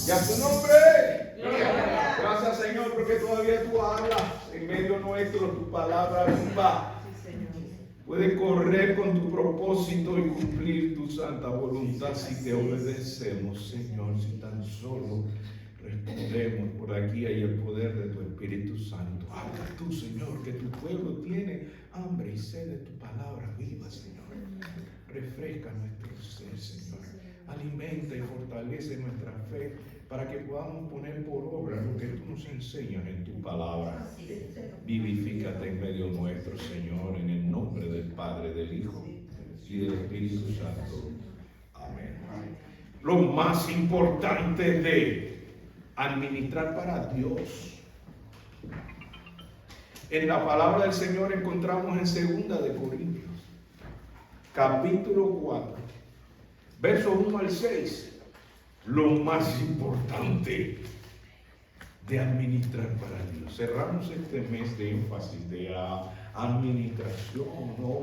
Y a su nombre. Gracias, Señor, porque todavía tú hablas en medio nuestro, tu palabra viva puede correr con tu propósito y cumplir tu santa voluntad si te obedecemos, Señor, si tan solo respondemos. Por aquí hay el poder de tu Espíritu Santo. Habla tú, Señor, que tu pueblo tiene hambre y sed de tu palabra viva, Señor. Refresca nuestro ser, Señor. Alimenta y fortalece nuestra fe para que podamos poner por obra lo que tú nos enseñas en tu palabra. Vivifícate en medio nuestro, Señor, en el nombre del Padre, del Hijo y del Espíritu Santo. Amén. Lo más importante de administrar para Dios. En la palabra del Señor encontramos en 2 de Corintios, capítulo 4, versos 1 al 6. Lo más importante de administrar para Dios. Cerramos este mes de énfasis de administración,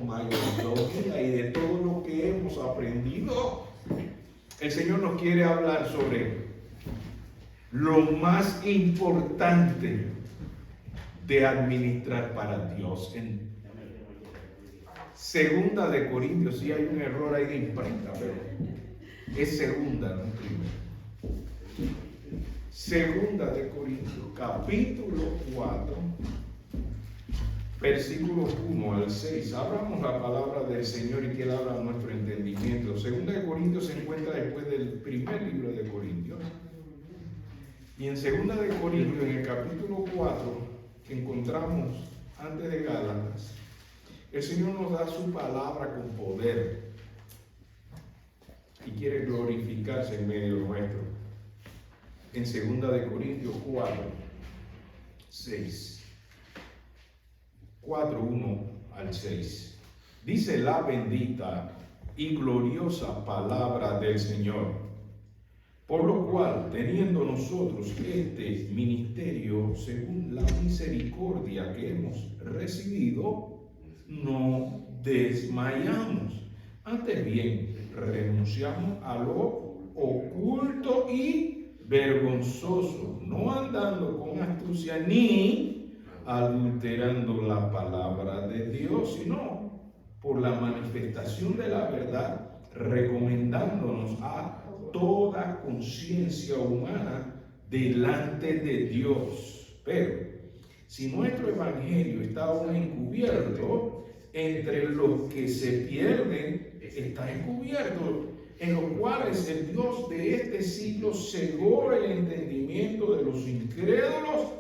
mayordomía y de todo lo que hemos aprendido. El Señor nos quiere hablar sobre lo más importante de administrar para Dios. En 2 de Corintios, sí hay un error ahí de imprenta, pero es segunda, no primera. 2 de Corintios, capítulo 4, versículos 1 al 6. Abramos la palabra del Señor y que Él abra nuestro entendimiento. 2 de Corintios se encuentra después del primer libro de Corintios. Y en 2 de Corintios, en el capítulo 4, que encontramos antes de Gálatas, el Señor nos da su palabra con poder y quiere glorificarse en medio nuestro. En 2 de Corintios 4, 6. 4, 1 al 6. Dice la bendita y gloriosa palabra del Señor. Por lo cual, teniendo nosotros este ministerio según la misericordia que hemos recibido, no desmayamos. Antes bien, renunciamos a lo oculto y vergonzoso, no andando con astucia ni adulterando la palabra de Dios, sino por la manifestación de la verdad, recomendándonos a toda conciencia humana delante de Dios. Pero si nuestro evangelio está aún encubierto, entre los que se pierden está encubierto, en los cuales el Dios de este siglo cegó el entendimiento de los incrédulos,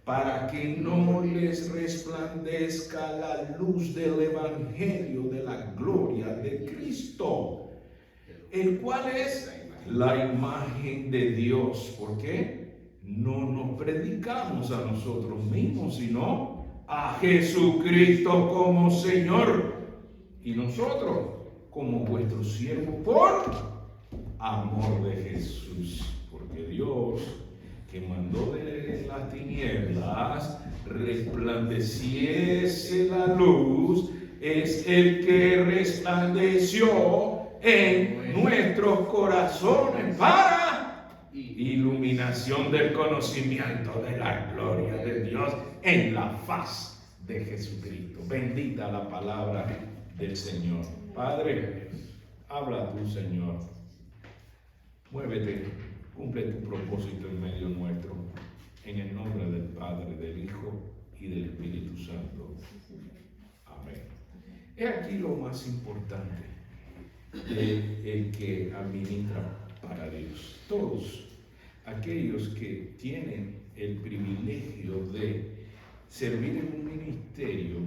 para que no les resplandezca la luz del evangelio de la gloria de Cristo, el cual es la imagen de Dios. ¿Por qué? No nos predicamos a nosotros mismos, sino a Jesucristo como Señor, y nosotros como vuestro siervo por amor de Jesús. Porque Dios, que mandó de las tinieblas resplandeciese la luz, es el que resplandeció en nuestros corazones para iluminación del conocimiento de la gloria de Dios en la faz de Jesucristo. Bendita la palabra del Señor. Padre, habla tú, Señor. Muévete, cumple tu propósito en medio nuestro, en el nombre del Padre, del Hijo y del Espíritu Santo. Amén. He aquí lo más importante del que administra para Dios. Todos aquellos que tienen el privilegio de servir en un ministerio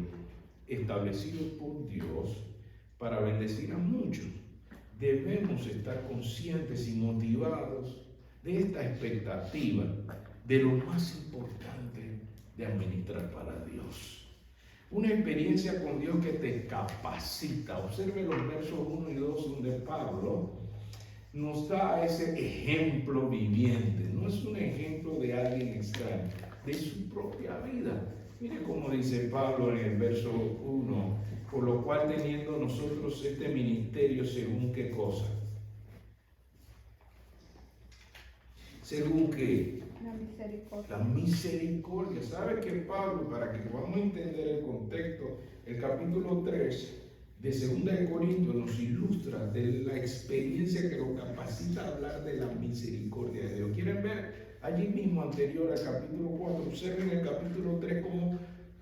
establecido por Dios para bendecir a muchos, debemos estar conscientes y motivados de esta expectativa de lo más importante de administrar para Dios. Una experiencia con Dios que te capacita. Observe los versos 1 y 2 donde Pablo nos da ese ejemplo viviente. No es un ejemplo de alguien extraño, de su propia vida. Mire cómo dice Pablo en el verso 1, por lo cual teniendo nosotros este ministerio según qué cosa. según que La misericordia. la misericordia. ¿Sabe que Pablo, para que podamos entender el contexto, el capítulo 3 de 2 Corintios nos ilustra de la experiencia que lo capacita a hablar de la misericordia de Dios? ¿Quieren ver? Allí mismo, anterior al capítulo 4, observen el capítulo 3 cómo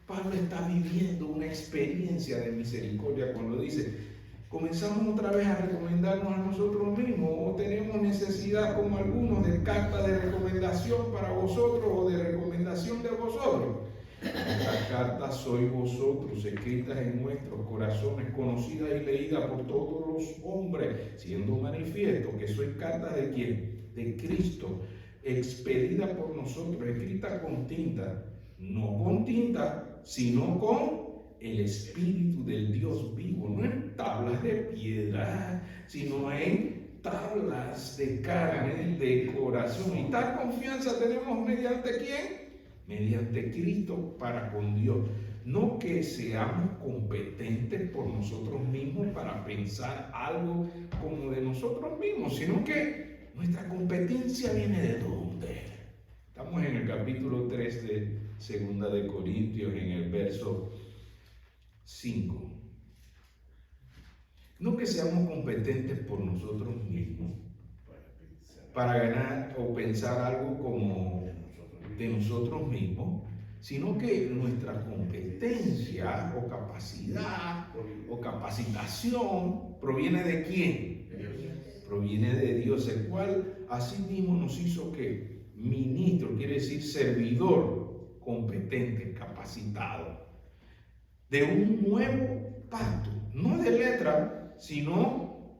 Pablo está viviendo una experiencia de misericordia cuando dice: comenzamos otra vez a recomendarnos a nosotros mismos, o tenemos necesidad como algunos de carta de recomendación para vosotros o de recomendación de vosotros. Estas cartas sois vosotros, escritas en nuestros corazones, conocidas y leídas por todos los hombres, siendo manifiesto que sois cartas de ¿quién? De Cristo, expedida por nosotros, escrita con tinta, no con tinta, sino con el Espíritu del Dios vivo, no en tablas de piedra, sino en tablas de carne, de corazón. Y tal confianza tenemos mediante ¿quién? Mediante Cristo para con Dios. No que seamos competentes por nosotros mismos para pensar algo como de nosotros mismos, sino que nuestra competencia viene de dónde. Estamos en el capítulo 3 de 2 Corintios, en el verso 5. No que seamos competentes por nosotros mismos para ganar o pensar algo como de nosotros mismos, sino que nuestra competencia o capacidad o capacitación proviene de ¿quién? Proviene de Dios, el cual asimismo nos hizo que ministro, quiere decir servidor, competente, capacitado, de un nuevo pacto, no de letra, sino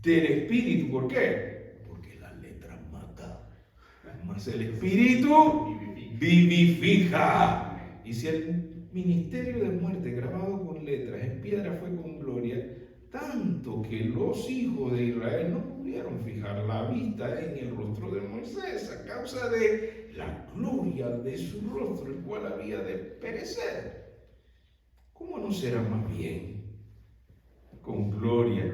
del Espíritu. ¿Por qué? Porque la letra mata, mas el Espíritu vivifica. Y si el ministerio de muerte grabado con letras en piedra fue con gloria, tanto que los hijos de Israel no pudieron fijar la vista en el rostro de Moisés a causa de la gloria de su rostro, el cual había de perecer. ¿Cómo no será más bien con gloria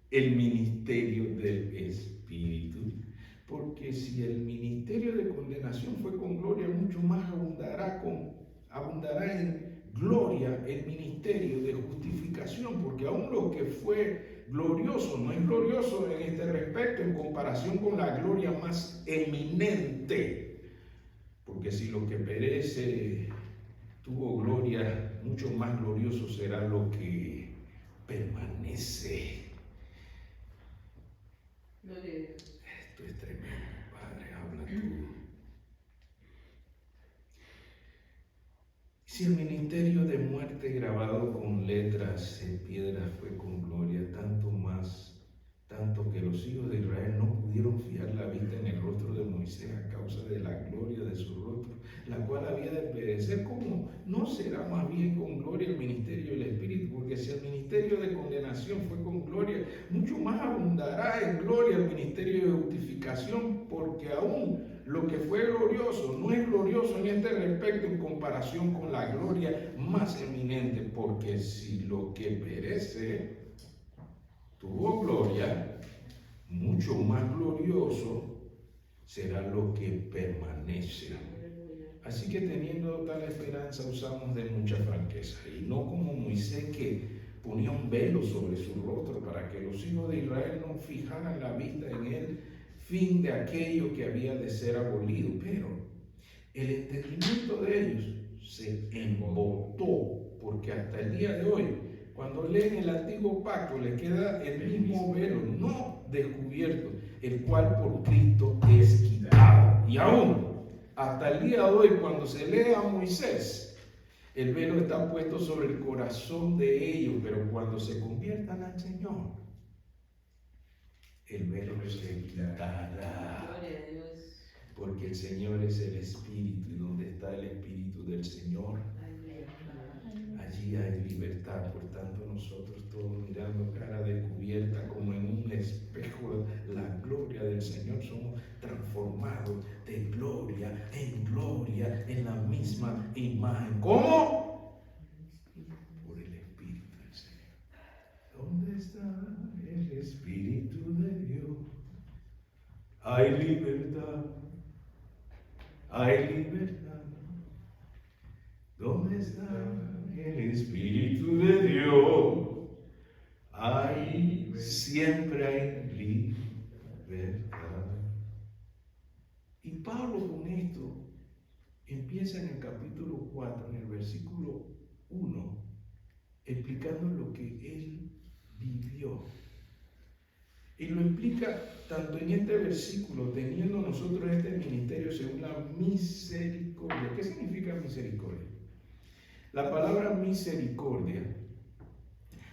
el ministerio del Espíritu? Porque si el ministerio de condenación fue con gloria, mucho más abundará en gloria el ministerio de justificación, porque aún lo que fue glorioso no es glorioso en este respecto en comparación con la gloria más eminente. Porque si lo que perece tuvo gloria, mucho más glorioso será lo que permanece. Esto es tremendo, Padre, habla tú. Si el ministerio de muerte grabado con letras en piedra fue con gloria, tanto que los hijos de Israel no pudieron fijar la vista en el rostro de Moisés a causa de la gloria de su rostro, la cual había de perecer. ¿Cómo no será más bien con gloria el ministerio del Espíritu? Porque si el ministerio de condenación fue con gloria, mucho más abundará en gloria el ministerio de justificación, porque aún lo que fue glorioso no es glorioso en este respecto en comparación con la gloria más eminente. Porque si lo que perece tuvo gloria, mucho más glorioso será lo que permanece. Así que teniendo tal esperanza usamos de mucha franqueza, y no como Moisés, que ponía un velo sobre su rostro para que los hijos de Israel no fijaran la vista en él, fin de aquello que había de ser abolido. Pero el entendimiento de ellos se embotó, porque hasta el día de hoy, cuando leen el antiguo pacto, les queda el mismo velo no descubierto, el cual por Cristo es quitado. Y aún hasta el día de hoy, cuando se lee a Moisés, el velo está puesto sobre el corazón de ellos, pero cuando se conviertan al Señor, el velo se quitará. Porque el Señor es el Espíritu, y donde está el Espíritu del Señor, allí hay libertad. Por tanto, nosotros todos, mirando cara descubierta como en un espejo la gloria del Señor, somos transformados de gloria en la misma imagen. ¿Cómo? Por el Espíritu del Señor. ¿Dónde está el Espíritu de Dios? hay libertad, hay libertad. ¿Dónde está el Espíritu de Dios? Ahí siempre hay libertad. Y Pablo con esto empieza en el capítulo 4, en el versículo 1, explicando lo que él vivió. Y lo explica tanto en este versículo, teniendo nosotros este ministerio según la misericordia. ¿Qué significa misericordia? La palabra misericordia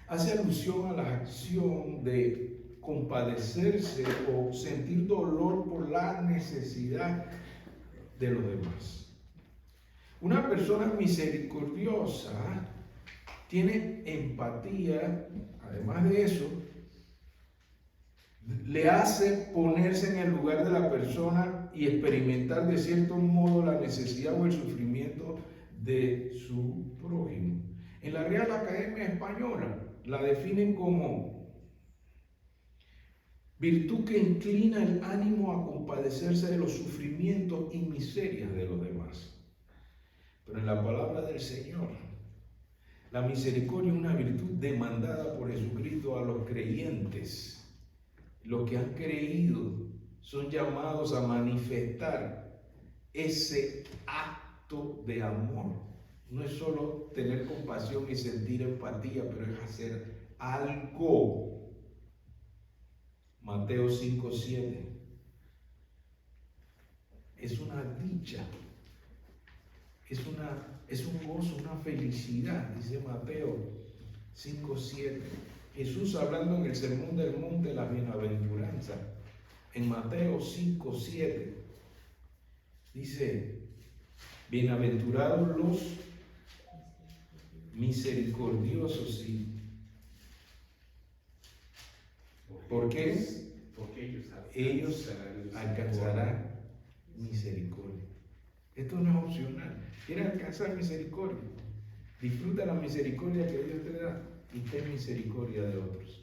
hace alusión a la acción de compadecerse o sentir dolor por la necesidad de los demás. Una persona misericordiosa tiene empatía, además de eso, le hace ponerse en el lugar de la persona y experimentar de cierto modo la necesidad o el sufrimiento de su prójimo. En la Real Academia Española la definen como virtud que inclina el ánimo a compadecerse de los sufrimientos y miserias de los demás. Pero en la palabra del Señor, la misericordia es una virtud demandada por Jesucristo a los creyentes. Los que han creído son llamados a manifestar ese acto de amor. No es solo tener compasión y sentir empatía, pero es hacer algo. Mateo 5:7. Es una dicha, es un gozo, una felicidad, dice Mateo 5:7. Jesús hablando en el Sermón del Monte, la bienaventuranza, en Mateo 5:7, dice: bienaventurados los misericordiosos. ¿Y por qué? Porque ellos alcanzarán misericordia. Esto no es opcional. ¿Quieres alcanzar misericordia? Disfruta la misericordia que Dios te da y ten misericordia de otros.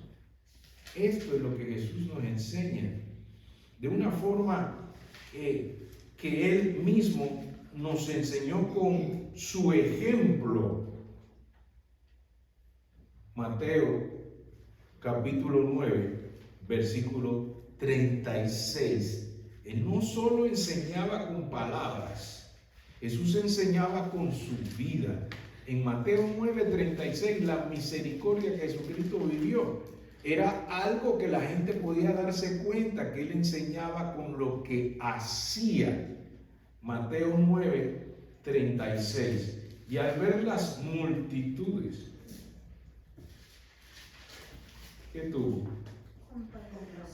Esto es lo que Jesús nos enseña de una forma que Él mismo nos enseñó con su ejemplo. Mateo capítulo 9, versículo 36. Él no solo enseñaba con palabras, Jesús enseñaba con su vida. En Mateo 9:36, la misericordia que Jesucristo vivió era algo que la gente podía darse cuenta que Él enseñaba con lo que hacía. Mateo 9:36. Y al ver las multitudes, ¿qué tuvo?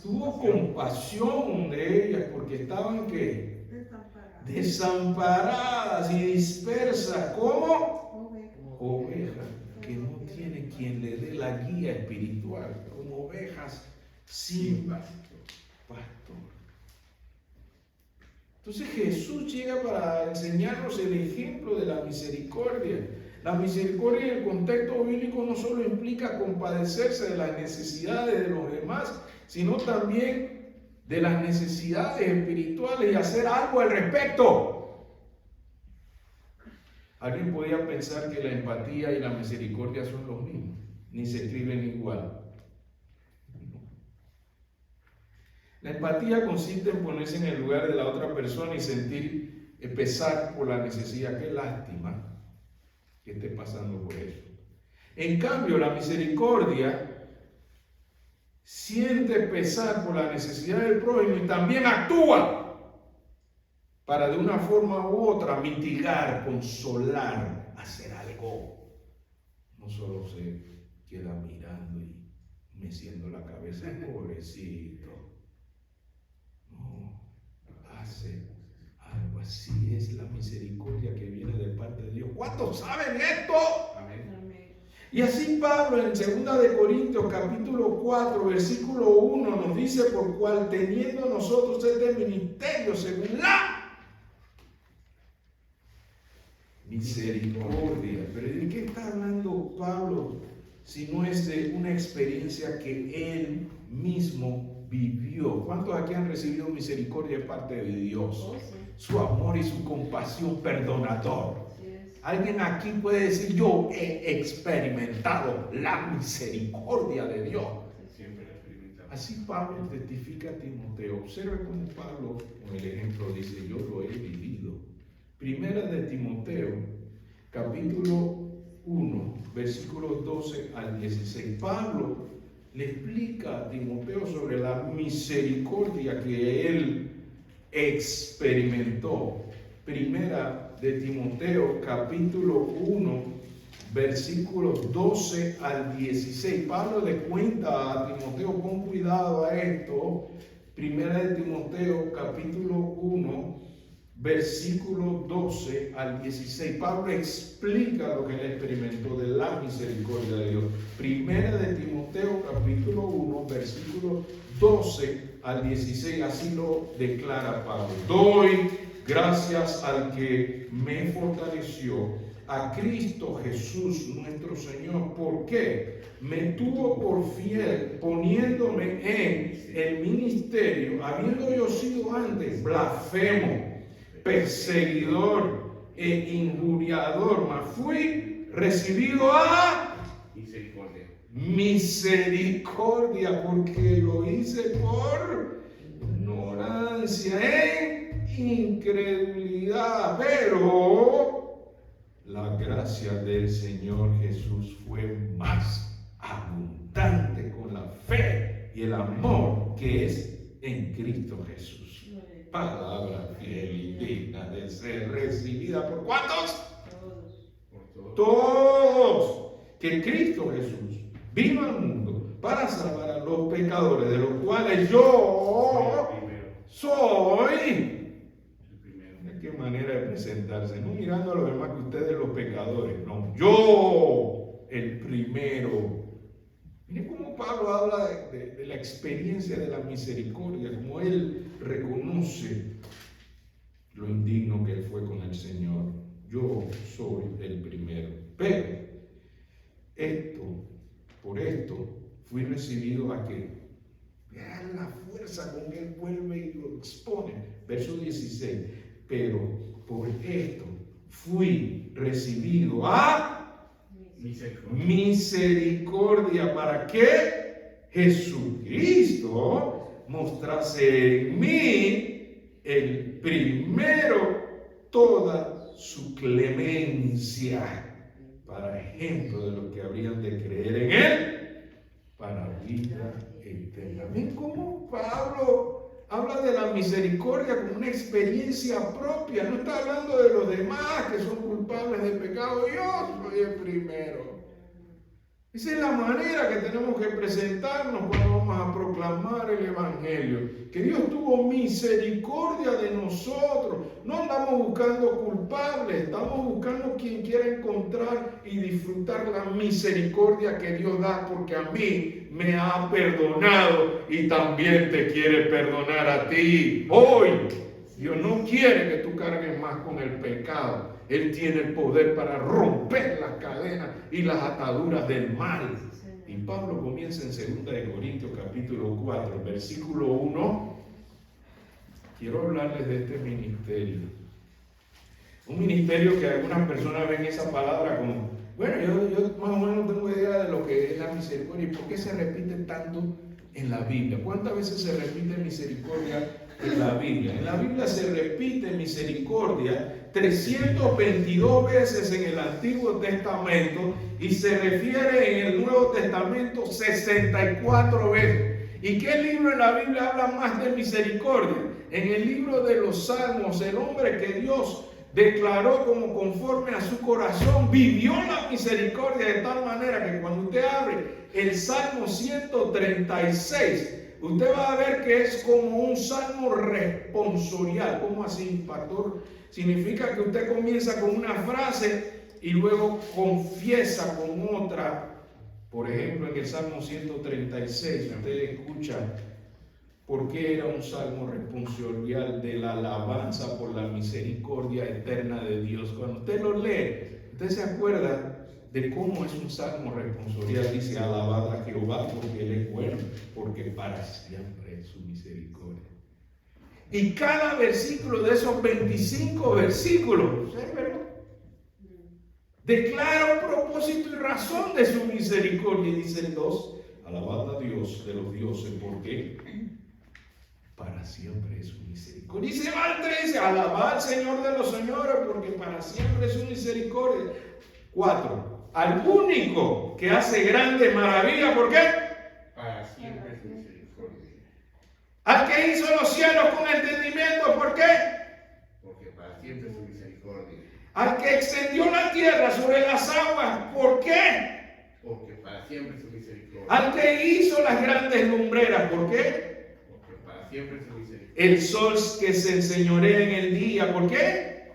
Tuvo compasión de ellas porque estaban ¿qué? Desamparadas y dispersas como ovejas que no tienen quien le dé la guía espiritual, como ovejas sin pastor. Entonces Jesús llega para enseñarnos el ejemplo de la misericordia. La misericordia en el contexto bíblico no solo implica compadecerse de las necesidades de los demás, sino también de las necesidades espirituales y hacer algo al respecto. Alguien podía pensar que la empatía y la misericordia son los mismos, ni se escriben igual. La empatía consiste en ponerse en el lugar de la otra persona y sentir pesar por la necesidad. Qué lástima que esté pasando por eso. En cambio, la misericordia siente pesar por la necesidad del prójimo y también actúa para de una forma u otra mitigar, consolar, hacer algo. No solo se queda mirando y meciendo la cabeza, pobrecito. No, hace algo. Así es la misericordia que viene de parte de Dios. ¿Cuántos saben esto? Amén. Y así Pablo en 2 de Corintios capítulo 4 versículo 1 nos dice: por cual teniendo nosotros este ministerio según la misericordia. Pero ¿de qué está hablando Pablo si no es de una experiencia que él mismo vivió. ¿Cuántos aquí han recibido misericordia de parte de Dios? Su amor y su compasión perdonador. Alguien aquí puede decir: yo he experimentado la misericordia de Dios. Así Pablo testifica a Timoteo. Observe cómo Pablo, con el ejemplo, dice: yo lo he vivido. Primera de Timoteo, capítulo 1, versículos 12 al 16. Pablo le explica a Timoteo sobre la misericordia que él experimentó. Primera de Timoteo, capítulo 1, versículos 12 al 16. Pablo le cuenta a Timoteo: pon cuidado a esto. Primera de Timoteo, capítulo 1, versículo 12 al 16. Pablo explica lo que él experimentó de la misericordia de Dios. Primera de Timoteo, capítulo 1, versículo 12 al 16. Así lo declara Pablo: doy gracias al que me fortaleció, a Cristo Jesús nuestro Señor. ¿Por qué? Me tuvo por fiel, poniéndome en el ministerio, habiendo yo sido antes blasfemo, perseguidor e injuriador, mas fui recibido a misericordia, porque lo hice por ignorancia, incredulidad, pero la gracia del Señor Jesús fue más abundante con la fe y el amor que es en Cristo Jesús. Palabra fiel y digna de ser recibida ¿por cuántos? Todos. Que Cristo Jesús vino al mundo para salvar a los pecadores, de los cuales yo soy. Qué manera de presentarse, no mirando a los demás que ustedes los pecadores, no, yo el primero. Miren cómo Pablo habla de la experiencia de la misericordia, como él reconoce lo indigno que él fue con el Señor. Yo soy el primero, pero por esto fui recibido a que vean la fuerza con que él vuelve y lo expone. Verso 16. Pero por esto fui recibido a misericordia, para que Jesucristo mostrase en mí el primero toda su clemencia, para ejemplo de los que habrían de creer en él para vida eterna. ¿Ven cómo Pablo habla de la misericordia como una experiencia propia? No está hablando de los demás que son culpables de pecado. Yo soy el primero. Esa es la manera que tenemos que presentarnos cuando vamos a proclamar el Evangelio. Que Dios tuvo misericordia de nosotros. No andamos buscando culpables, estamos buscando quien quiera encontrar y disfrutar la misericordia que Dios da, porque a mí me ha perdonado y también te quiere perdonar a ti. Hoy Dios no quiere que tú cargues más con el pecado. Él tiene el poder para romper las cadenas y las ataduras del mal. Y Pablo comienza en 2 de Corintios capítulo 4, versículo 1. Quiero hablarles de este ministerio. Un ministerio que algunas personas ven esa palabra como, bueno, yo más o menos tengo idea de lo que es la misericordia y por qué se repite tanto en la Biblia. ¿Cuántas veces se repite misericordia en la Biblia? En la Biblia se repite misericordia 322 veces en el Antiguo Testamento y se refiere en el Nuevo Testamento 64 veces. ¿Y qué libro en la Biblia habla más de misericordia? En el libro de los Salmos, el hombre que Dios declaró como conforme a su corazón, vivió la misericordia de tal manera que cuando usted abre el Salmo 136, usted va a ver que es como un salmo responsorial. ¿Cómo así, pastor? Significa que usted comienza con una frase y luego confiesa con otra. Por ejemplo, en el Salmo 136, usted escucha por qué era un salmo responsorial de la alabanza por la misericordia eterna de Dios. Cuando usted lo lee, usted se acuerda de cómo es un salmo responsorial. Dice: alabad a Jehová porque Él es bueno, porque para siempre es su misericordia. Y cada versículo de esos 25 versículos, ¿sí, verdad?, declara un propósito y razón de su misericordia. Y dice el 2: alabad a Dios de los dioses, porque para siempre es su misericordia. Y se va al 3: alabad al Señor de los señores, porque para siempre es su misericordia. 4: al único que hace grandes maravillas, ¿por qué? Para siempre es su misericordia. Al que hizo los cielos con entendimiento, ¿por qué? Porque para siempre es su misericordia. Al que extendió la tierra sobre las aguas, ¿por qué? Porque para siempre es su misericordia. Al que hizo las grandes lumbreras, ¿por qué? Porque para siempre es su misericordia. El sol que se enseñorea en el día, ¿por qué?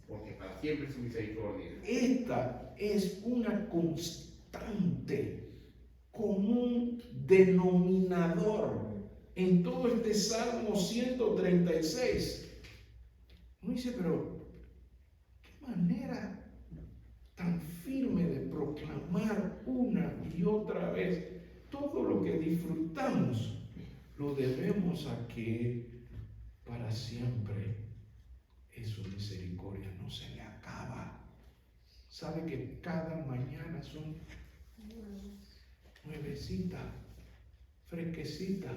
Porque para siempre es su misericordia. Esta es una constante, común denominador en todo este Salmo 136. Uno dice: pero qué manera tan firme de proclamar una y otra vez. Todo lo que disfrutamos lo debemos a que para siempre es su misericordia, no se le acaba. Sabe que cada mañana son nuevecitas, fresquecitas.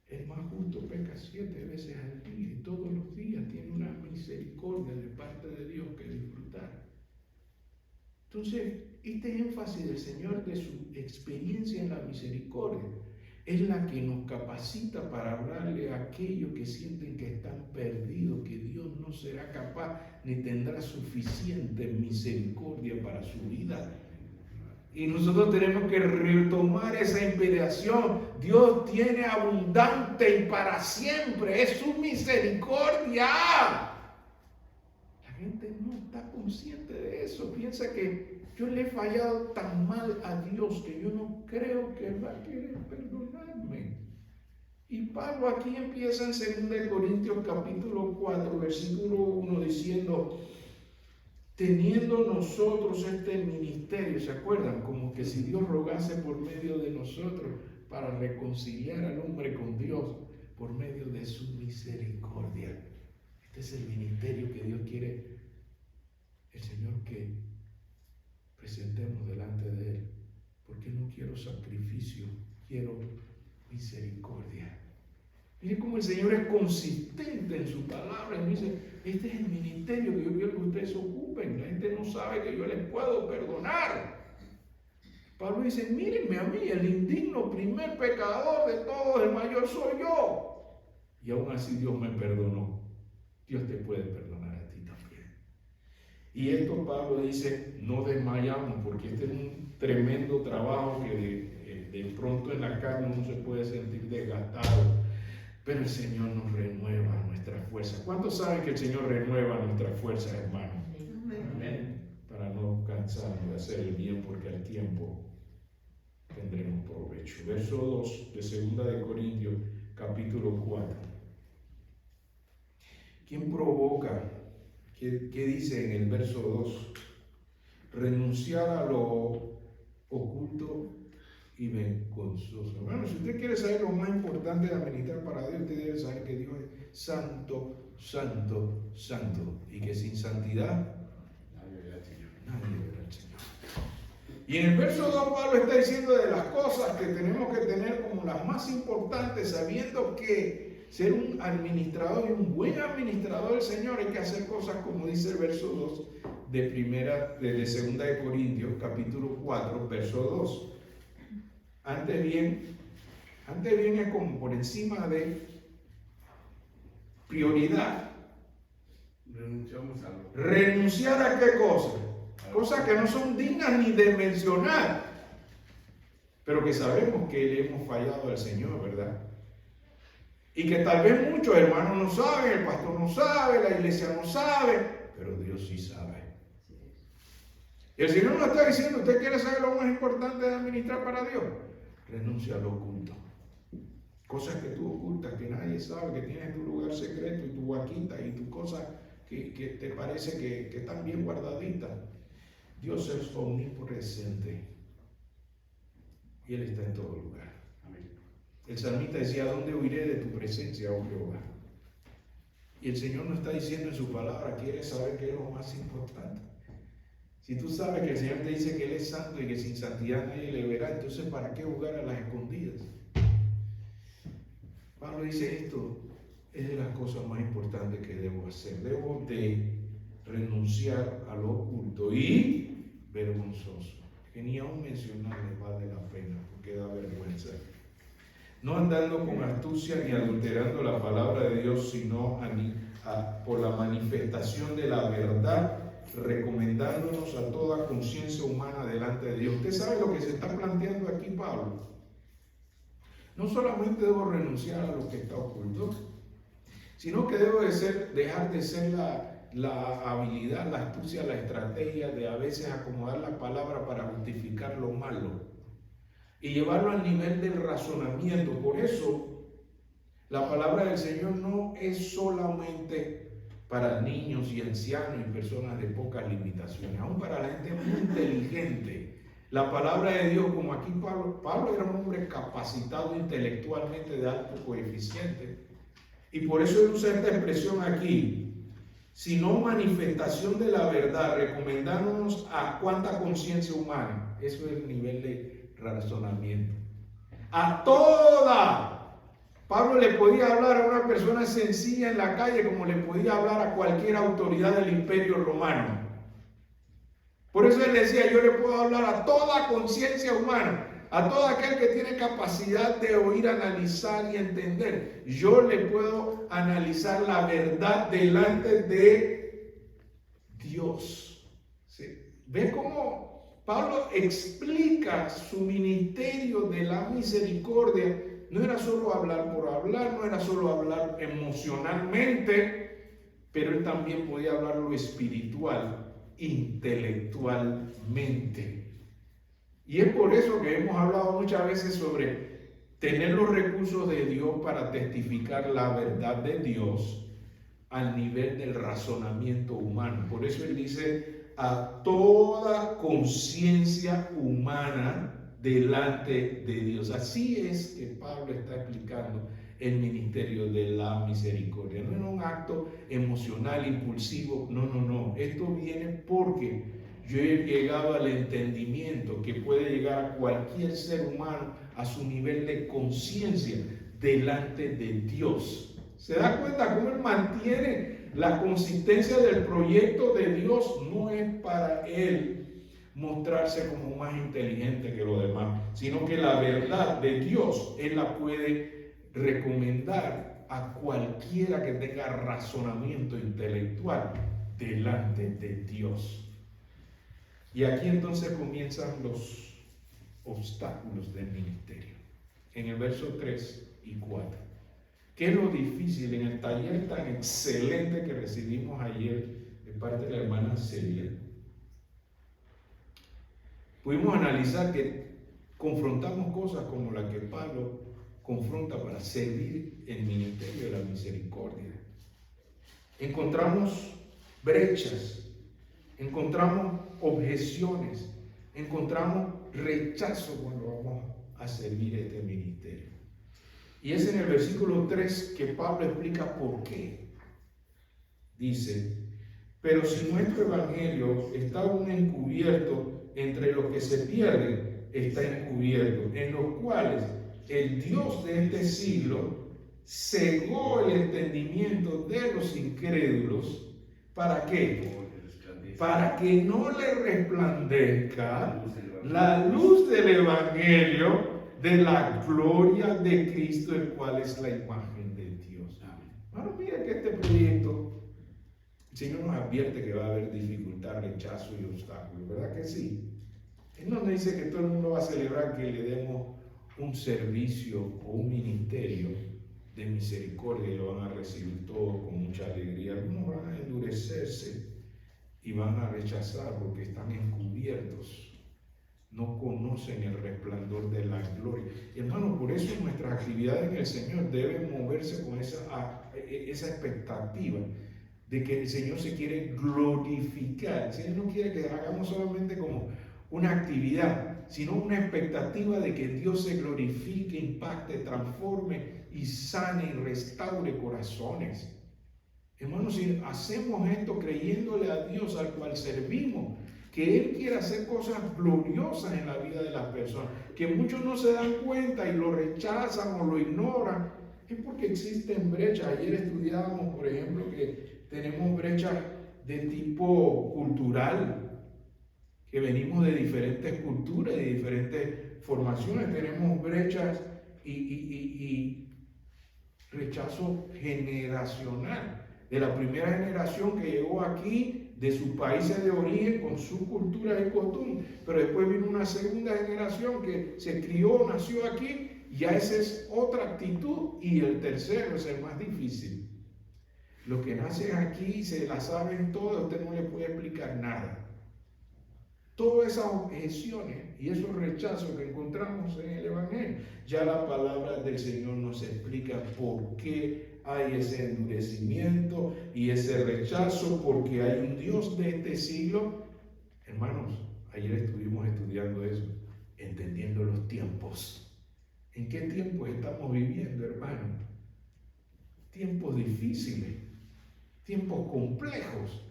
El más justo peca 7 veces al día y todos los días tiene una misericordia de parte de Dios que disfrutar. Entonces, este énfasis del Señor de su experiencia en la misericordia es la que nos capacita para hablarle a aquellos que sienten que están perdidos, que Dios no será capaz ni tendrá suficiente misericordia para su vida. Y nosotros tenemos que retomar esa inspiración. Dios tiene abundante y para siempre, es su misericordia. La gente no está consciente de eso. Piensa que yo le he fallado tan mal a Dios que yo no creo que Él va a querer perdonarme. Y Pablo aquí empieza en 2 Corintios capítulo 4, versículo 1, diciendo: teniendo nosotros este ministerio, ¿se acuerdan? Como que si Dios rogase por medio de nosotros para reconciliar al hombre con Dios por medio de su misericordia. Este es el ministerio que Dios quiere, el Señor, que presentemos delante de Él. Porque no quiero sacrificio, quiero misericordia. Mire cómo el Señor es consistente en su palabra y dice: este es el ministerio que yo quiero que ustedes ocupen. La gente no sabe que yo les puedo perdonar. Pablo dice: mírenme a mí, el indigno primer pecador de todos, el mayor soy yo. Y aún así Dios me perdonó. Dios te puede perdonar a ti también. Y esto Pablo dice: no desmayamos, porque este es un tremendo trabajo que de pronto en la carne uno se puede sentir desgastado. Pero el Señor nos renueva nuestra fuerza. ¿Cuántos saben que el Señor renueva nuestra fuerza, hermano? Amén. Para no cansarnos de hacer el bien, porque al tiempo tendremos provecho. Verso 2 de 2 de Corintios, capítulo 4. ¿Quién provoca? ¿Qué dice en el verso 2? Renunciar a lo oculto y vergonzoso. Hermano, si usted quiere saber lo más importante de administrar para Dios, usted debe saber que Dios es santo, santo, santo, y que sin santidad nadie verá al Señor. Nadie verá al Señor. Y en el verso 2 Pablo está diciendo de las cosas que tenemos que tener como las más importantes, sabiendo que ser un administrador y un buen administrador del Señor hay que hacer cosas como dice el verso 2 de 2 de Corintios, capítulo 4, verso 2. Antes bien es como por encima de prioridad. Renunciamos a lo. ¿Renunciar a qué cosa? Cosas que no son dignas ni de mencionar, pero que sabemos que le hemos fallado al Señor, ¿verdad? Y que tal vez muchos hermanos no saben, el pastor no sabe, la iglesia no sabe, pero Dios sí sabe. Y el Señor nos está diciendo: ¿usted quiere saber lo más importante de administrar para Dios? Renuncia a lo oculto. Cosas que tú ocultas, que nadie sabe, que tienes tu lugar secreto y tu vaquita y tu cosa que te parece que están bien guardaditas. Dios es omnipresente y Él está en todo lugar. Amén. El salmista decía: ¿a dónde huiré de tu presencia, oh Jehová? Y el Señor nos está diciendo en su palabra, quiere saber qué es lo más importante. Si tú sabes que el Señor te dice que Él es santo y que sin santidad nadie le verá, entonces ¿para qué jugar a las escondidas? Pablo dice: esto es de las cosas más importantes que debo hacer. Debo de renunciar a lo oculto y vergonzoso, que ni aún mencionarle vale la pena, porque da vergüenza. No andando con astucia ni adulterando la palabra de Dios, sino por la manifestación de la verdad, recomendándonos a toda conciencia humana delante de Dios. Usted sabe lo que se está planteando aquí, Pablo. No solamente debo renunciar a lo que está oculto, sino que debo dejar de ser la habilidad, la astucia, la estrategia de a veces acomodar la palabra para justificar lo malo y llevarlo al nivel del razonamiento. Por eso la palabra del Señor no es solamente para niños y ancianos y personas de pocas limitaciones, aún para la gente muy inteligente. La palabra de Dios, como aquí Pablo era un hombre capacitado intelectualmente de alto coeficiente, y por eso él usa esta expresión aquí: sino manifestación de la verdad, recomendándonos a cuánta conciencia humana. Eso es el nivel de razonamiento. A toda. Pablo le podía hablar a una persona sencilla en la calle como le podía hablar a cualquier autoridad del Imperio Romano. Por eso él decía: yo le puedo hablar a toda conciencia humana, a todo aquel que tiene capacidad de oír, analizar y entender. Yo le puedo analizar la verdad delante de Dios. ¿Sí? ¿Ve cómo Pablo explica su ministerio de la misericordia? No era solo hablar por hablar, no era solo hablar emocionalmente, pero él también podía hablar lo espiritual, intelectualmente. Y es por eso que hemos hablado muchas veces sobre tener los recursos de Dios para testificar la verdad de Dios al nivel del razonamiento humano. Por eso él dice: a toda conciencia humana delante de Dios. Así es que Pablo está explicando el ministerio de la misericordia. No es un acto emocional, impulsivo. No. Esto viene porque yo he llegado al entendimiento que puede llegar a cualquier ser humano a su nivel de conciencia delante de Dios. ¿Se da cuenta cómo él mantiene la consistencia del proyecto de Dios? No es para él mostrarse como más inteligente que los demás, sino que la verdad de Dios él la puede recomendar a cualquiera que tenga razonamiento intelectual delante de Dios. Y aquí entonces comienzan los obstáculos del ministerio. En el verso 3 y 4. ¿Qué es lo difícil en el taller tan excelente que recibimos ayer de parte de la hermana Celia? Pudimos analizar que confrontamos cosas como la que Pablo confronta para servir el ministerio de la misericordia. Encontramos brechas, encontramos objeciones, encontramos rechazo cuando vamos a servir este ministerio. Y es en el versículo 3 que Pablo explica por qué. Dice: pero si nuestro evangelio está aún encubierto entre los que se pierden, está encubierto, en los cuales el Dios de este siglo cegó el entendimiento de los incrédulos. ¿Para qué? Para que no le resplandezca la luz del evangelio de la gloria de Cristo, el cual es la imagen de Dios. Bueno, mira que este proyecto, el Señor nos advierte que va a haber dificultad, rechazo y obstáculos, ¿verdad que sí? Él no nos dice que todo el mundo va a celebrar que le demos un servicio o un ministerio de misericordia y lo van a recibir todo con mucha alegría. Algunos van a endurecerse y van a rechazar porque están encubiertos. No conocen el resplandor de la gloria. Y hermano, por eso nuestras actividades en el Señor deben moverse con esa expectativa. de que el Señor se quiere glorificar. El Señor no quiere que hagamos solamente como una actividad, sino una expectativa de que Dios se glorifique, impacte, transforme y sane y restaure corazones. Hermanos, si hacemos esto creyéndole a Dios al cual servimos, que Él quiere hacer cosas gloriosas en la vida de las personas, que muchos no se dan cuenta y lo rechazan o lo ignoran, es porque existen brechas. Ayer estudiábamos, por ejemplo, que tenemos brechas de tipo cultural, que venimos de diferentes culturas, de diferentes formaciones, tenemos brechas y rechazo generacional. De la primera generación que llegó aquí, de sus países de origen, con sus culturas y costumbres, pero después vino una segunda generación que se crió, nació aquí, ya esa es otra actitud, y el tercero es el más difícil. Los que nacen aquí se la saben todas, usted no le puede explicar nada. Todas esas objeciones y esos rechazos que encontramos en el Evangelio, ya la palabra del Señor nos explica por qué hay ese endurecimiento y ese rechazo, porque hay un Dios de este siglo. Hermanos, ayer estuvimos estudiando eso, entendiendo los tiempos. ¿En qué tiempos estamos viviendo, hermanos? Tiempos difíciles, tiempos complejos,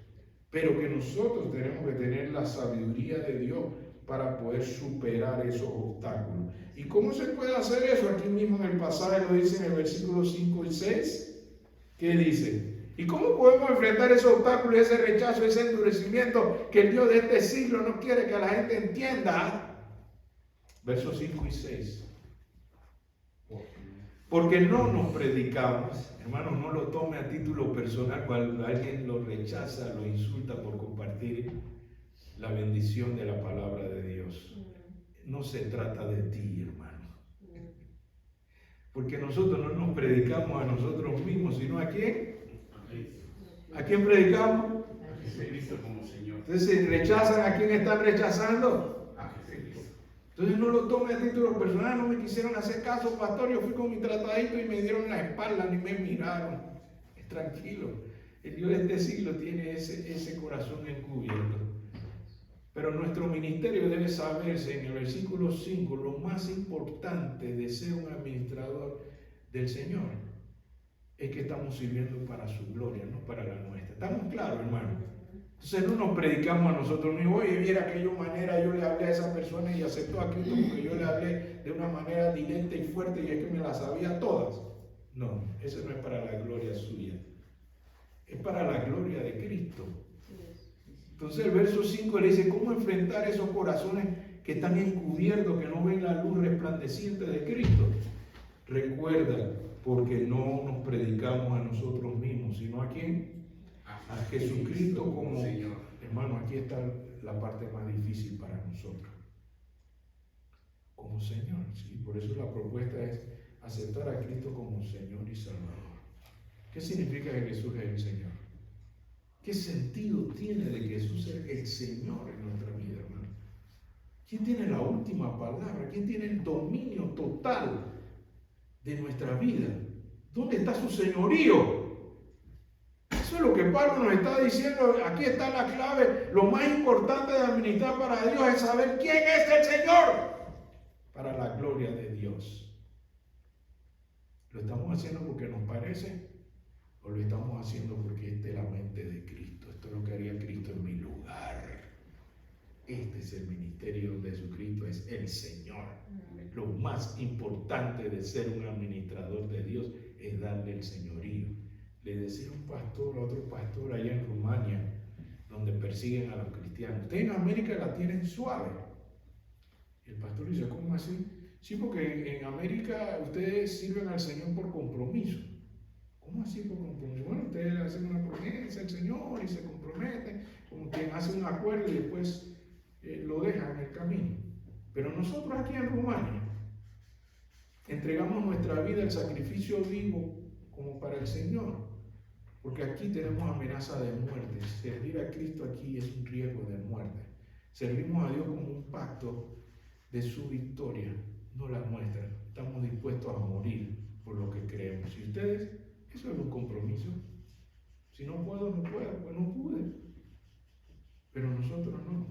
pero que nosotros tenemos que tener la sabiduría de Dios para poder superar esos obstáculos. ¿Y cómo se puede hacer eso? Aquí mismo en el pasaje lo dice en el versículo 5 y 6. ¿Qué dice? ¿Y cómo podemos enfrentar esos obstáculos, ese rechazo, ese endurecimiento que el Dios de este siglo no quiere que la gente entienda? Versos 5 y 6. Porque no nos predicamos, hermanos, no lo tome a título personal cuando alguien lo rechaza, lo insulta por compartir la bendición de la palabra de Dios. No se trata de ti, hermano. Porque nosotros no nos predicamos a nosotros mismos, sino ¿a quién? ¿A quién predicamos? A Jesucristo como Señor. Entonces, si rechazan, ¿a quién están rechazando? A Jesucristo. Entonces no lo tome a título personal. No me quisieron hacer caso, pastor, yo fui con mi tratadito y me dieron la espalda, ni me miraron. Tranquilo, el Dios de este siglo tiene ese corazón encubierto. Pero nuestro ministerio debe saberse en el versículo 5, lo más importante de ser un administrador del Señor es que estamos sirviendo para su gloria, no para la nuestra. ¿Estamos claros, hermano? Entonces no nos predicamos a nosotros mismos. Oye, viera aquella manera yo le hablé a esa persona y aceptó a Cristo porque yo le hablé de una manera directa y fuerte y es que me las sabía todas. No, eso no es para la gloria suya. Es para la gloria de Cristo. Entonces el verso 5 le dice, ¿cómo enfrentar esos corazones que están encubiertos, que no ven la luz resplandeciente de Cristo? Recuerda, porque no nos predicamos a nosotros mismos, sino ¿a quién? A Jesucristo como Señor. Hermano, aquí está la parte más difícil para nosotros. Como Señor, sí. Por eso la propuesta es aceptar a Cristo como Señor y Salvador. ¿Qué significa que Jesús es el Señor? ¿Qué sentido tiene de que Jesús es el Señor en nuestra vida, hermano? ¿Quién tiene la última palabra? ¿Quién tiene el dominio total de nuestra vida? ¿Dónde está su señorío? Eso es lo que Pablo nos está diciendo. Aquí está la clave. Lo más importante de administrar para Dios es saber quién es el Señor para la gloria de Dios. ¿Lo estamos haciendo porque nos parece? ¿O lo estamos haciendo porque esta es la mente de Cristo? Esto es lo que haría Cristo en mi lugar. Este es el ministerio donde Jesucristo es el Señor. Lo más importante de ser un administrador de Dios es darle el señorío. Le decía un pastor a otro pastor allá en Rumania, donde persiguen a los cristianos: ustedes en América la tienen suave. El pastor dice: ¿cómo así? Sí, porque en América ustedes sirven al Señor por compromiso. ¿Cómo así por compromiso? Bueno, ustedes hacen una promesa al Señor y se comprometen, como quien hace un acuerdo y después lo dejan en el camino. Pero nosotros aquí en Rumania entregamos nuestra vida al sacrificio vivo como para el Señor, porque aquí tenemos amenaza de muerte. Servir a Cristo aquí es un riesgo de muerte. Servimos a Dios como un pacto de su victoria, no la nuestra. Estamos dispuestos a morir por lo que creemos. ¿Y ustedes? Eso es un compromiso. Si no puedo, no puedo, pues no pude. Pero nosotros no.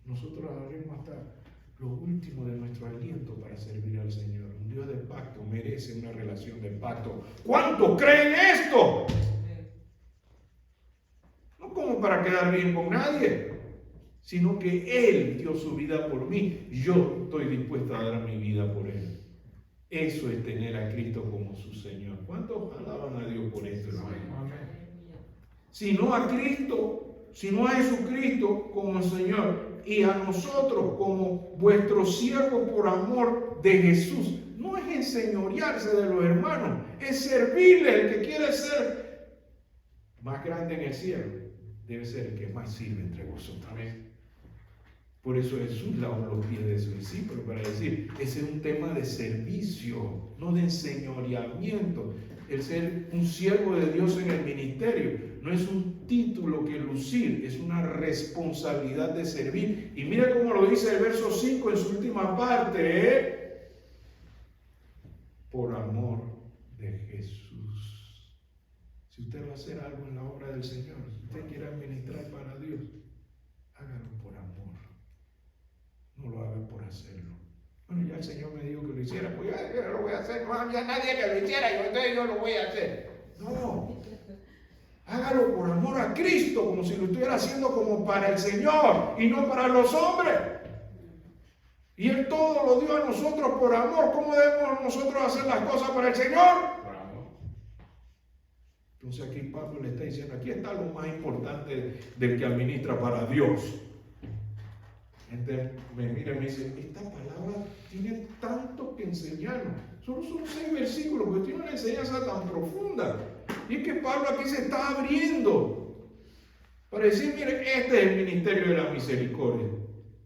Nosotros haremos hasta lo último de nuestro aliento para servir al Señor. Un Dios de pacto merece una relación de pacto. ¿Cuánto creen esto? No como para quedar bien con nadie, sino que Él dio su vida por mí. Yo estoy dispuesto a dar mi vida por Él. Eso es tener a Cristo como su Señor. ¿Cuántos alaban a Dios por esto, hermano? Si no a Cristo, si no a Jesucristo como Señor y a nosotros como vuestros siervos por amor de Jesús, no es enseñorearse de los hermanos, es servirle. El que quiere ser más grande en el cielo debe ser el que más sirve entre vosotros. Amén. Por eso Jesús lavó los pies de sus discípulos para decir, ese es un tema de servicio, no de enseñoreamiento. El ser un siervo de Dios en el ministerio no es un título que lucir, es una responsabilidad de servir. Y mira cómo lo dice el verso 5 en su última parte, por amor de Jesús. Si usted va a hacer algo en la obra del Señor, si usted quiere administrar para Dios, hágalo por amor. No lo haga por hacerlo. Bueno, ya el Señor me dijo que lo hiciera, pues yo lo voy a hacer. No había nadie que lo hiciera, entonces yo lo voy a hacer. No. Hágalo por amor a Cristo, como si lo estuviera haciendo como para el Señor y no para los hombres. Y Él todo lo dio a nosotros por amor. ¿Cómo debemos nosotros hacer las cosas para el Señor? Por amor. Entonces aquí Pablo le está diciendo, aquí está lo más importante del que administra para Dios. Gente me mira y me dice, esta palabra tiene tanto que enseñarnos. Solo son 6 versículos, pero tiene una enseñanza tan profunda. Y es que Pablo aquí se está abriendo para decir, mire, este es el ministerio de la misericordia.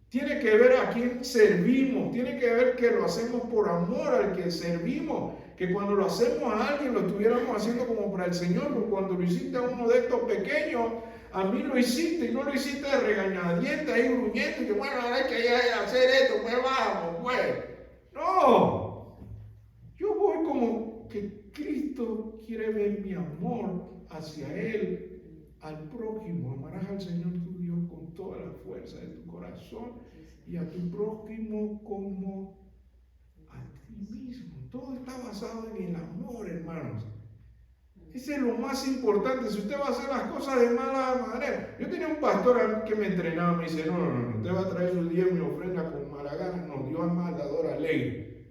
Tiene que ver a quién servimos, tiene que ver que lo hacemos por amor al que servimos, que cuando lo hacemos a alguien lo estuviéramos haciendo como para el Señor, porque cuando lo hiciste a uno de estos pequeños, a mí lo hiciste y no lo hiciste de regañadientes ahí gruñendo y que bueno, hay que ir a hacer esto, pues vamos, pues. No, yo voy como que Cristo quiere ver mi amor hacia Él, al prójimo. Amarás al Señor tu Dios con toda la fuerza de tu corazón y a tu prójimo como a ti mismo. Todo está basado en el amor, hermanos. Ese es lo más importante. Si usted va a hacer las cosas de mala manera. Yo tenía un pastor que me entrenaba, me dice, no, usted va a traer su diezmo y ofrenda con mala gana. No, Dios es más dador alegre.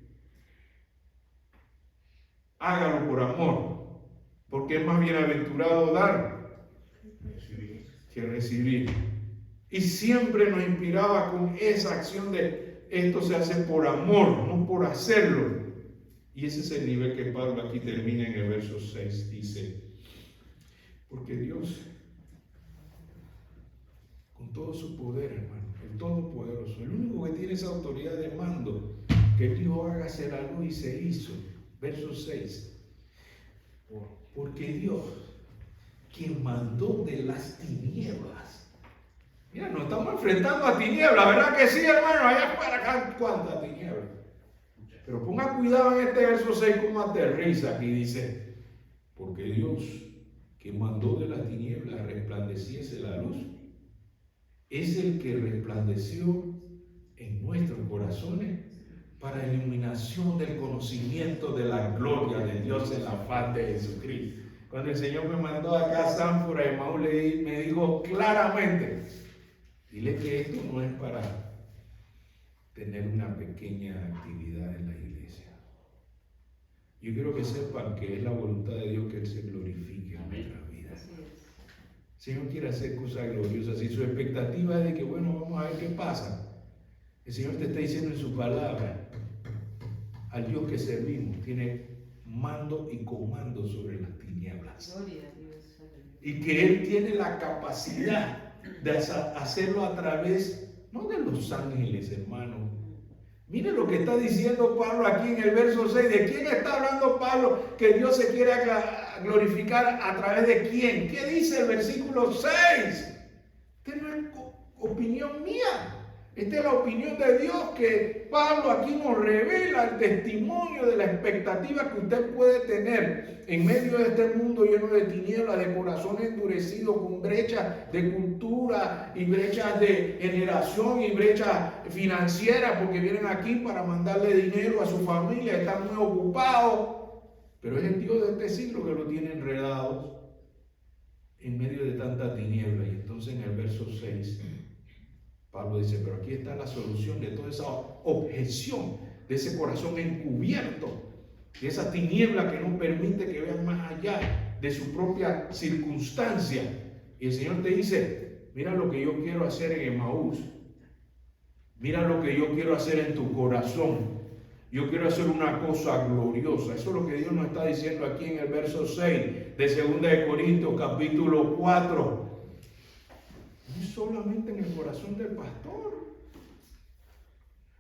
Hágalo por amor, porque es más bienaventurado dar que recibir. Y siempre nos inspiraba con esa acción de esto se hace por amor, no por hacerlo. Y ese es el nivel que Pablo aquí termina en el verso 6. Dice, porque Dios, con todo su poder, hermano, el Todopoderoso, el único que tiene esa autoridad de mando, que Dios hágase la luz y se hizo. Verso 6. Porque Dios, quien mandó de las tinieblas. Mira, nos estamos enfrentando a tinieblas, ¿verdad que sí, hermano? Allá afuera, ¿cuántas tinieblas? Pero ponga cuidado en este verso 6 como aterriza aquí, dice, porque Dios, que mandó de las tinieblas resplandeciese la luz, es el que resplandeció en nuestros corazones para iluminación del conocimiento de la gloria de Dios en la faz de Jesucristo. Cuando el Señor me mandó acá a Sanfora de Maús, me dijo claramente, dile que esto no es para tener una pequeña actividad en la iglesia. Yo quiero que sepan que es la voluntad de Dios que Él se glorifique en nuestras vidas. El Señor quiere hacer cosas gloriosas y su expectativa es de que, bueno, vamos a ver qué pasa. El Señor te está diciendo en su palabra, al Dios que servimos, tiene mando y comando sobre las tinieblas. Y que Él tiene la capacidad de hacerlo a través, no de los ángeles, hermano. Mire lo que está diciendo Pablo aquí en el verso 6. ¿De quién está hablando Pablo? Que Dios se quiere glorificar a través de quién. ¿Qué dice el versículo 6? Esta no es opinión mía. Esta es la opinión de Dios que Pablo aquí nos revela, el testimonio de la expectativa que usted puede tener en medio de este mundo lleno de tinieblas, de corazón endurecido, con brechas de cultura y brechas de generación y brechas financieras, porque vienen aquí para mandarle dinero a su familia, están muy ocupados. Pero es el Dios de este siglo que lo tiene enredados en medio de tanta tiniebla. Y entonces en el verso 6... Pablo dice, pero aquí está la solución de toda esa objeción, de ese corazón encubierto, de esa tiniebla que no permite que vean más allá de su propia circunstancia. Y el Señor te dice, mira lo que yo quiero hacer en Emaús, mira lo que yo quiero hacer en tu corazón. Yo quiero hacer una cosa gloriosa. Eso es lo que Dios nos está diciendo aquí en el verso 6 de 2 de Corintios capítulo 4. No es solamente en el corazón del pastor.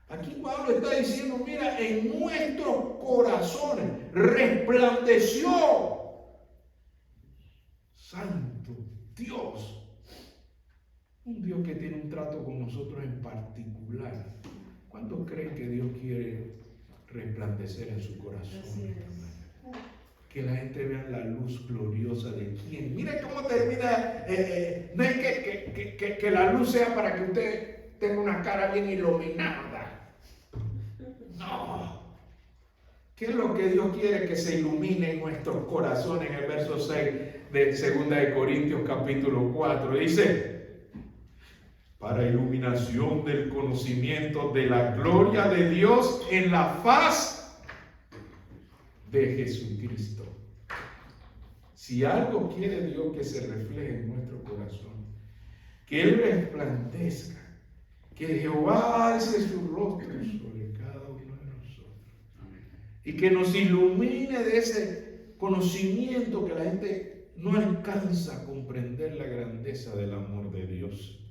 Aquí Pablo está diciendo, mira, en nuestros corazones resplandeció. Santo Dios. Un Dios que tiene un trato con nosotros en particular. ¿Cuántos creen que Dios quiere resplandecer en su corazón? Que la gente vea la luz gloriosa de quién. Mire cómo termina. No es que la luz sea para que usted tenga una cara bien iluminada. No. ¿Qué es lo que Dios quiere? Que se ilumine en nuestros corazones. En el verso 6 de 2 de Corintios capítulo 4 dice: para iluminación del conocimiento de la gloria de Dios en la faz de Jesucristo. Si algo quiere Dios que se refleje en nuestro corazón, que Él resplandezca, que Jehová alce su rostro sobre cada uno de nosotros y que nos ilumine de ese conocimiento que la gente no alcanza a comprender la grandeza del amor de Dios.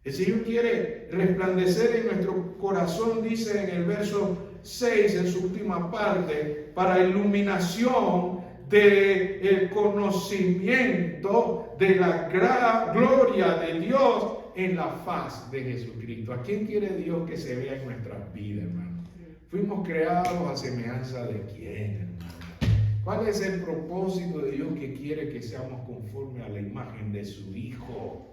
El Señor quiere resplandecer en nuestro corazón, dice en el verso 6, en su última parte, para iluminación del conocimiento de la gloria de Dios en la faz de Jesucristo. ¿A quién quiere Dios que se vea en nuestras vidas, hermano? Fuimos creados a semejanza de quién, hermano. ¿Cuál es el propósito de Dios que quiere que seamos conforme a la imagen de su Hijo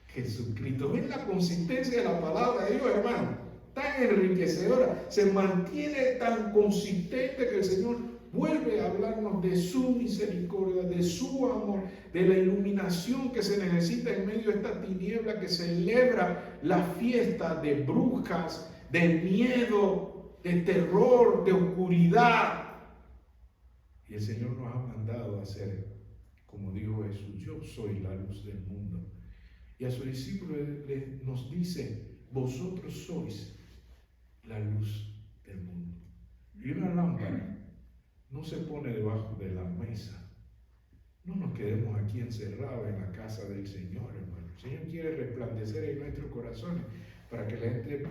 Jesucristo? ¿Ven la consistencia de la palabra de Dios, hermano? Tan enriquecedora, se mantiene tan consistente que el Señor vuelve a hablarnos de su misericordia, de su amor, de la iluminación que se necesita en medio de esta tiniebla que celebra la fiesta de brujas, de miedo, de terror, de oscuridad. Y el Señor nos ha mandado a hacer, como dijo Jesús, yo soy la luz del mundo. Y a sus discípulos nos dice, vosotros sois la luz del mundo. Y una lámpara no se pone debajo de la mesa. No nos quedemos aquí encerrados en la casa del Señor, hermano. El Señor quiere resplandecer en nuestros corazones para que la gente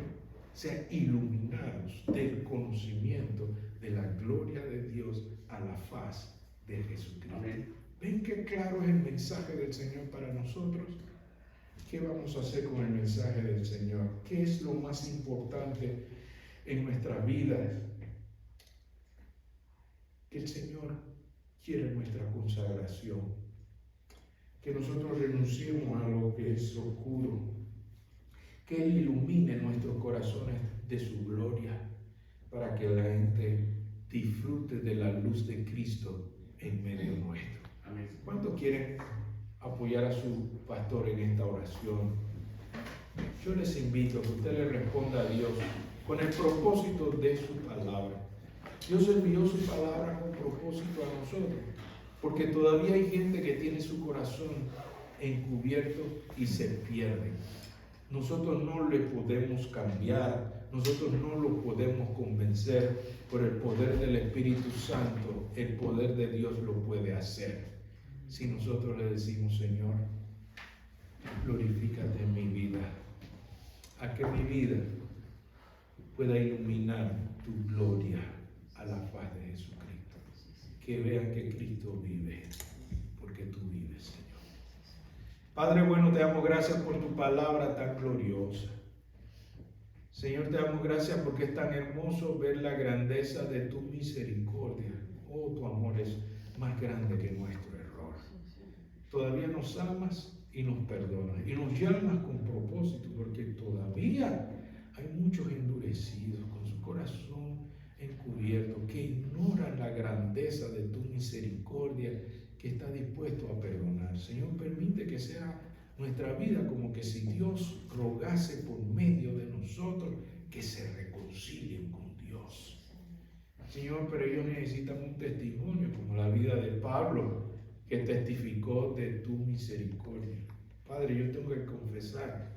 sea iluminados del conocimiento de la gloria de Dios a la faz de Jesucristo. Amén. ¿Ven qué claro es el mensaje del Señor para nosotros? ¿Qué vamos a hacer con el mensaje del Señor? ¿Qué es lo más importante en nuestras vidas? Que el Señor quiere nuestra consagración, que nosotros renunciemos a lo que es oscuro, que Él ilumine nuestros corazones de su gloria, para que la gente disfrute de la luz de Cristo en medio nuestro. Amén. ¿Cuántos quieren apoyar a su pastor en esta oración? Yo les invito a que usted le responda a Dios con el propósito de su palabra. Dios envió su palabra con propósito a nosotros, porque todavía hay gente que tiene su corazón encubierto y se pierde. Nosotros no le podemos cambiar, nosotros no lo podemos convencer. Por el poder del Espíritu Santo, el poder de Dios lo puede hacer. Si nosotros le decimos, Señor, glorifícate en mi vida, a que mi vida pueda iluminar tu gloria a la faz de Jesucristo, que vean que Cristo vive, porque tú vives, Señor. Padre bueno, te damos gracias por tu palabra tan gloriosa. Señor, te damos gracias porque es tan hermoso ver la grandeza de tu misericordia. Oh, tu amor es más grande que nuestro error. Todavía nos amas y nos perdonas y nos llamas con propósito, porque todavía hay muchos endurecidos con su corazón encubierto que ignoran la grandeza de tu misericordia, que está dispuesto a perdonar. Señor, permite que sea nuestra vida como que si Dios rogase por medio de nosotros que se reconcilien con Dios. Señor, pero ellos necesitan un testimonio como la vida de Pablo, que testificó de tu misericordia. Padre, yo tengo que confesar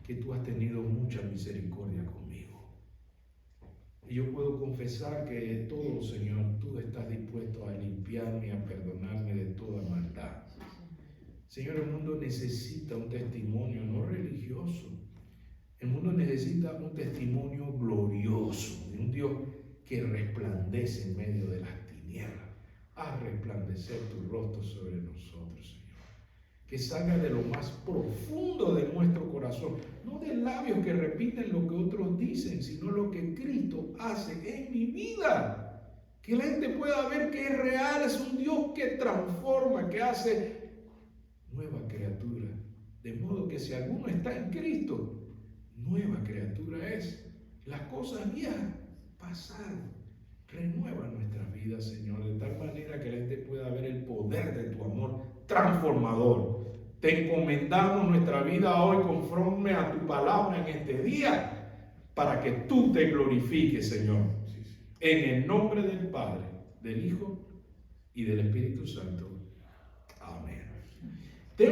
que tú has tenido mucha misericordia conmigo. Y yo puedo confesar que de todo, Señor, tú estás dispuesto a limpiarme y a perdonarme de toda maldad. Señor, el mundo necesita un testimonio no religioso. El mundo necesita un testimonio glorioso de un Dios que resplandece en medio de las tinieblas. Haz resplandecer tu rostro sobre nosotros, Señor. Que salga de lo más profundo de nuestro corazón, no de labios que repiten lo que otros dicen, sino lo que Cristo hace en mi vida. Que la gente pueda ver que es real, es un Dios que transforma, que hace nueva criatura. De modo que si alguno está en Cristo, nueva criatura es. Las cosas viejas pasaron. Renueva nuestras vidas, Señor, de tal manera que la gente pueda ver el poder de tu amor transformador. Te encomendamos nuestra vida hoy conforme a tu palabra en este día, para que tú te glorifiques, Señor. En el nombre del Padre, del Hijo y del Espíritu Santo. Amén.